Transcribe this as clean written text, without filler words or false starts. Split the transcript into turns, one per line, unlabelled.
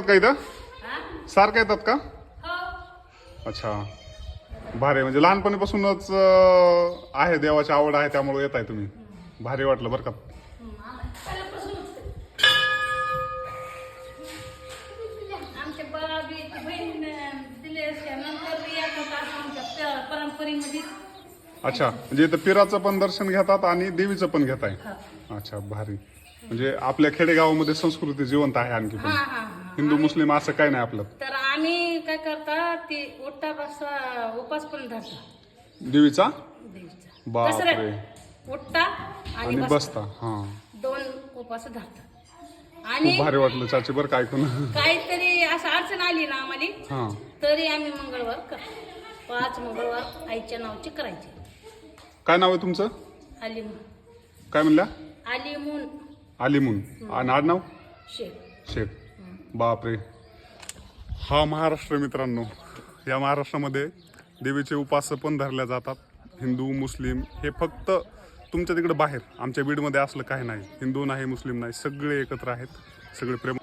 का इथं सारखं येतात का? अच्छा, भारी. म्हणजे लहानपणीपासूनच आहे, देवाची आवड आहे त्यामुळे येत आहे तुम्ही. भारी वाटलं बरं का.
आमच्या बहीण दिले नंतर परंपरेमध्ये.
अच्छा, म्हणजे इथं पिराचं पण दर्शन घेतात आणि देवीचं पण घेताय. अच्छा, भारी. म्हणजे आपल्या खेडेगावामध्ये संस्कृती जिवंत आहे आणखी पण. हिंदू मुस्लिम असं काही नाही आपलं.
तर आम्ही काय करता ते उठता बसता उपास पण धरता
देवीचा.
देवीचा.
बापरे.
उठता
आणि बसता. हा,
दोन उपास धरता.
खूप भारी वाटलं चाची बरं का ऐकून.
काहीतरी असं अडचण आली ना आम्हाला,
हा,
तरी आम्ही मंगळवार करतो. 5 मंगळवार आईच्या नावचे करायचे.
काय नाव आहे तुमचं?
अलिमून.
काय म्हणल्या?
अलिमून
अलिमून. आणि आडनाव?
शेख.
शेख. बापरे. हा महाराष्ट्र मित्रांनो. या महाराष्ट्रामध्ये देवीचे उपास पण धरल्या जातात. हिंदू मुस्लिम हे फक्त तुमच्या तिकडे बाहेर. आमच्या बीडमध्ये असलं काही नाही. हिंदू नाही, मुस्लिम नाही, सगळे एकत्र आहेत, सगळे प्रेम.